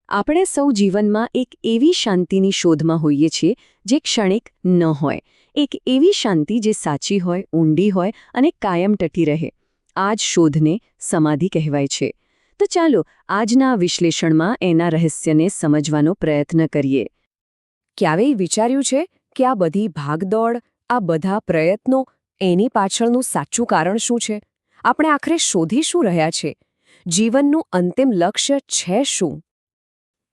આપણે સૌ જીવનમાં એક એવી શાંતિની શોધમાં હોઈએ છીએ જે ક્ષણિક ન હોય, એક એવી શાંતિ જે સાચી હોય, ઊંડી હોય અને કાયમ ટકી રહે. આ જ શોધને સમાધિ કહેવાય છે. તો ચાલો આજના આ વિશ્લેષણમાં એના રહસ્યને સમજવાનો પ્રયત્ન કરીએ. ક્યારેય વિચાર્યું છે કે આ બધી ભાગદોડ, આ બધા પ્રયત્નો, એની પાછળનું સાચું કારણ શું છે? આપણે આખરે શોધી શું રહ્યા છે? જીવનનું અંતિમ લક્ષ્ય છે શું?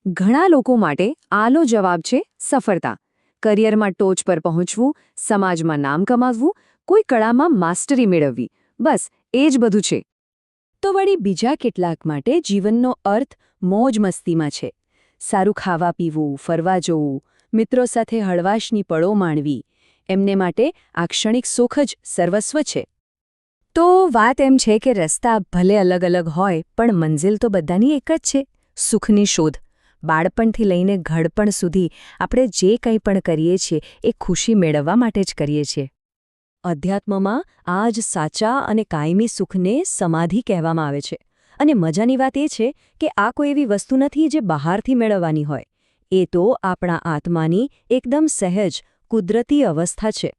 ઘણા લોકો માટે આલો જવાબ છે સફળતા. કરિયરમાં ટોચ પર પહોંચવું, સમાજમાં નામ કમાવવું, કોઈ કળામાં માસ્ટરી મેળવવી, બસ એ જ બધું છે. તો વળી બીજા કેટલાક માટે જીવનનો અર્થ મોજ મસ્તીમાં છે. સારું ખાવા પીવું, ફરવા જવું, મિત્રો સાથે હળવાશની પળો માણવી, એમને માટે આ ક્ષણિક સુખ જ સર્વસ્વ છે. તો વાત એમ છે કે રસ્તા ભલે અલગ અલગ હોય પણ મંઝિલ તો બધાની એક જ છે, સુખની શોધ. બાળપણથી લઈને ઘડપણ સુધી આપણે જે કંઈ પણ કરીએ છીએ એ ખુશી મેળવવા માટે જ કરીએ છીએ. અધ્યાત્મમાં આ જ સાચા અને કાયમી સુખને સમાધિ કહેવામાં આવે છે. અને મજાની વાત એ છે કે આ કોઈ એવી વસ્તુ નથી જે બહારથી મેળવવાની હોય. એ તો આપણા આત્માની એકદમ સહેજ, કુદરતી અવસ્થા છે.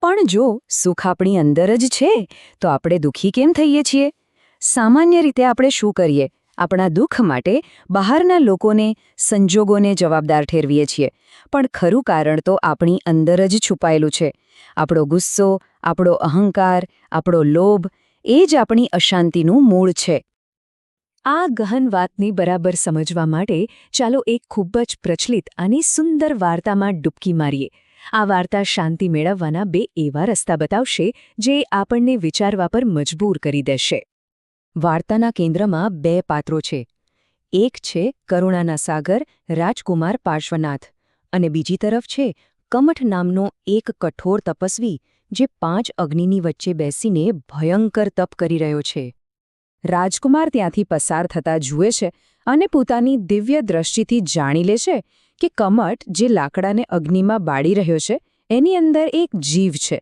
પણ જો સુખ આપણી અંદર જ છે તો આપણે દુઃખી કેમ થઈએ છીએ? સામાન્ય રીતે આપણે શું કરીએ? આપણા દુઃખ માટે બહારના લોકોને, સંજોગોને જવાબદાર ઠેરવીએ છીએ. પણ ખરું કારણ તો આપણી અંદર જ છુપાયેલું છે. આપણો ગુસ્સો, આપણો અહંકાર, આપણો લોભ, એ જ આપણી અશાંતિનું મૂળ છે. આ ગહન વાતની બરાબર સમજવા માટે ચાલો એક ખૂબ જ પ્રચલિત અને સુંદર વાર્તામાં ડૂબકી મારીએ. આ વાર્તા શાંતિ મેળવવાના બે એવા રસ્તા બતાવશે જે આપણને વિચારવા પર મજબૂર કરી દેશે. વાર્તાના કેન્દ્રમાં બે પાત્રો છે. એક છે કરુણાના સાગર રાજકુમાર પાર્શ્વનાથ અને બીજી તરફ છે કમઠ નામનો એક કઠોર તપસ્વી જે 5 અગ્નિની વચ્ચે બેસીને ભયંકર તપ કરી રહ્યો છે. રાજકુમાર ત્યાંથી પસાર થતા જુએ છે અને પોતાની દિવ્ય દ્રષ્ટિથી જાણી લે છે કે કમઠ જે લાકડાને અગ્નિમાં બાળી રહ્યો છે એની અંદર એક જીવ છે.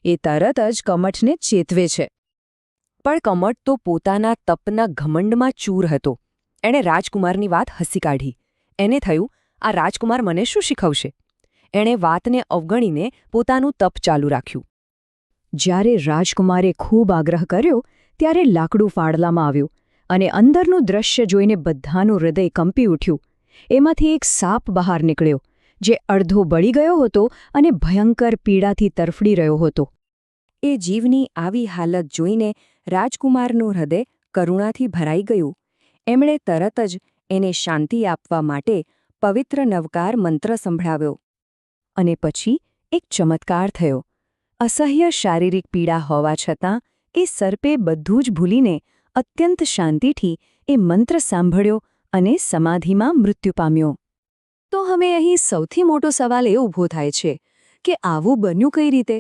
એ તરત જ કમઠને ચેતવે છે. પણ કમઠ તો પોતાના તપના ઘમંડમાં ચૂર હતો. એણે રાજકુમારની વાત હસી કાઢી. એને થયું, આ રાજકુમાર મને શું શીખવશે? એણે વાતને અવગણીને પોતાનું તપ ચાલુ રાખ્યું. જ્યારે રાજકુમારે ખૂબ આગ્રહ કર્યો ત્યારે લાકડું ફાડલામાં આવ્યું અને અંદરનું દ્રશ્ય જોઈને બધાનું હૃદય કંપી ઉઠ્યું. એમાંથી એક સાપ બહાર નીકળ્યો જે અડધો બળી ગયો હતો અને ભયંકર પીડાથી તરફડી રહ્યો હતો. એ જીવની આવી હાલત જોઈને રાજકુમારનું હૃદય કરુણાથી ભરાઈ ગયું. એમણે તરત જ એને શાંતિ આપવા માટે પવિત્ર નવકાર મંત્ર સંભળાવ્યો. અને પછી એક ચમત્કાર થયો. અસહ્ય શારીરિક પીડા હોવા છતાં એ સર્પે બધું જ ભૂલીને અત્યંત શાંતિથી એ મંત્ર સાંભળ્યો અને સમાધિમાં મૃત્યુ પામ્યો. તો હવે અહીં સૌથી મોટો સવાલ એ ઊભો થાય છે કે આવું બન્યું કઈ રીતે?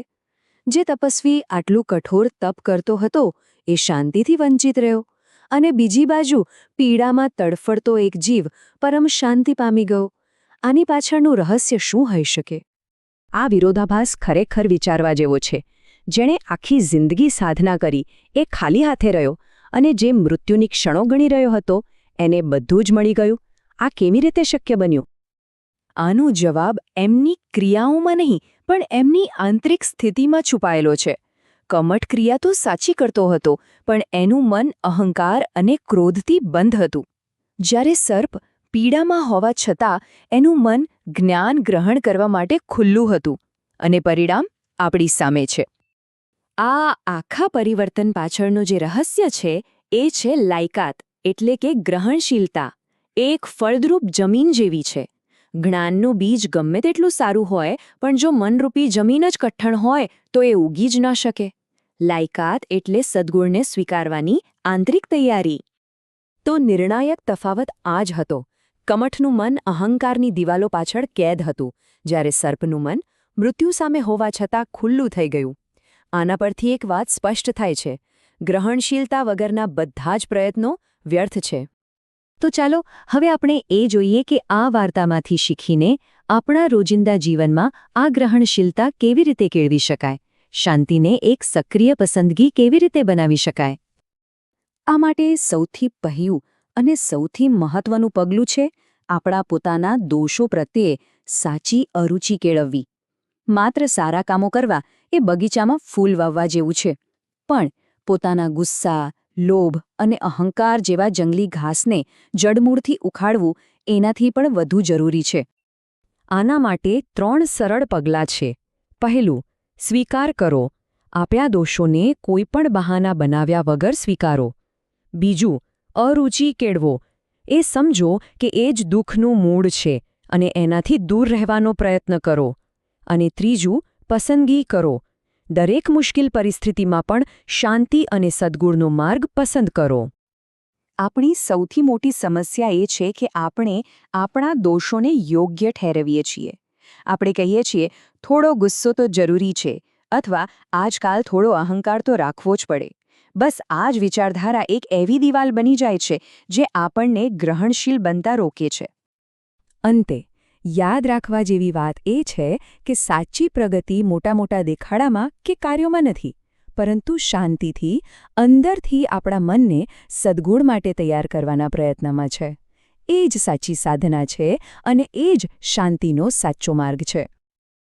જે તપસ્વી આટલું કઠોર તપ કરતો હતો એ શાંતિથી વંચિત રહ્યો અને બીજી બાજુ પીડામાં તડફડતો એક જીવ પરમ શાંતિ પામી ગયો. આની પાછળનું રહસ્ય શું હોઈ શકે? આ વિરોધાભાસ ખરેખર વિચારવા જેવો છે. જેણે આખી જિંદગી સાધના કરી એ ખાલી હાથે રહ્યો અને જે મૃત્યુની ક્ષણો ગણી રહ્યો હતો એને બધું જ મળી ગયું. આ કેવી રીતે શક્ય બન્યું? આનો જવાબ એમની ક્રિયાઓમાં નહીં પણ એમની આંતરિક સ્થિતિમાં છુપાયેલો છે. કમઠ ક્રિયા તો સાચી કરતો હતો પણ એનું મન અહંકાર અને ક્રોધથી બંધ હતું. જ્યારે સર્પ પીડામાં હોવા છતાં એનું મન જ્ઞાન ગ્રહણ કરવા માટે ખુલ્લું હતું. અને પરિણામ આપણી સામે છે. આ આખા પરિવર્તન પાછળનું જે રહસ્ય છે એ છે લાયકાત, એટલે કે ગ્રહણશીલતા. એક ફળદ્રુપ જમીન જેવી છે. જ્ઞાનનું બીજ ગમે તેટલું સારું હોય પણ જો મનરૂપી જમીન જ કઠણ હોય તો એ ઉગી જ ન શકે. લાયકાત એટલે સદ્ગુણને સ્વીકારવાની આંતરિક તૈયારી. તો નિર્ણાયક તફાવત આ જ હતો. કમઠનું મન અહંકારની દિવાલો પાછળ કેદ હતું, જ્યારે સર્પનું મન મૃત્યુ સામે હોવા છતાં ખુલ્લું થઈ ગયું. આના પરથી એક વાત સ્પષ્ટ થાય છે: ગ્રહણશીલતા વગરના બધા જ પ્રયત્નો વ્યર્થ છે. તો ચાલો હવે આપણે એ જોઈએ કે આ વાર્તામાંથી શીખીને આપણા રોજિંદા જીવનમાં આ ગ્રહણશીલતા કેવી રીતે કેળવી શકાય, શાંતિને એક સક્રિય પસંદગી કેવી રીતે બનાવી શકાય. આ માટે સૌથી પહેલું અને સૌથી મહત્વનું પગલું છે આપણા પોતાના દોષો પ્રત્યે સાચી અરુચિ કેળવવી. માત્ર સારા કામો કરવા એ બગીચામાં ફૂલ વાવવા જેવું છે, પણ પોતાના ગુસ્સા, લોભ અને અહંકાર જેવા જંગલી ઘાસને જડમૂળથી ઉખાડવું એનાથી પણ વધુ જરૂરી છે. આના માટે 3 સરળ પગલાં છે. પહેલું, સ્વીકાર કરો. આપ્યા દોષોને કોઈપણ બહાના બનાવ્યા વગર સ્વીકારો. બીજું, અરુચિ કેળવો. એ સમજો કે એ જ દુઃખનું મૂળ છે અને એનાથી દૂર રહેવાનો પ્રયત્ન કરો. અને ત્રીજું, પસંદગી કરો. દરેક મુશ્કેલ પરિસ્થિતિમાં પણ શાંતિ અને સદ્ગુણનો માર્ગ પસંદ કરો. આપણી સૌથી મોટી સમસ્યા એ છે કે આપણે આપણા દોષોને યોગ્ય ઠેરવીએ છીએ. આપણે કહીએ છીએ, થોડો ગુસ્સો તો જરૂરી છે, અથવા આજકાલ થોડો અહંકાર તો રાખવો જ પડે. બસ આ જ વિચારધારા એક એવી દિવાલ બની જાય છે જે આપણને ગ્રહણશીલ બનતા રોકે છે. અંતે યાદ રાખવા જેવી વાત એ છે કે સાચી પ્રગતિ મોટા દેખાડામાં કે કાર્યોમાં નથી, પરંતુ શાંતિથી, અંદરથી આપણા મનને સદ્ગુણ માટે તૈયાર કરવાના પ્રયત્નમાં છે. એ જ સાચી સાધના છે અને એ જ શાંતિનો સાચો માર્ગ છે.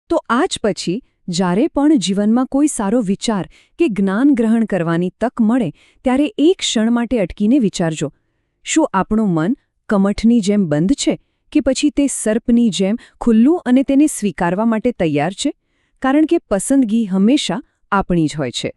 તો આજ પછી જ્યારે પણ જીવનમાં કોઈ સારો વિચાર કે જ્ઞાન ગ્રહણ કરવાની તક મળે, ત્યારે એક ક્ષણ માટે અટકીને વિચારજો, શું આપણું મન કમઠની જેમ બંધ છે કે પછી તે સર્પની જેમ ખુલ્લું અને તેને સ્વીકારવા માટે તૈયાર છે? કારણ કે પસંદગી હંમેશા આપણી જ હોય છે.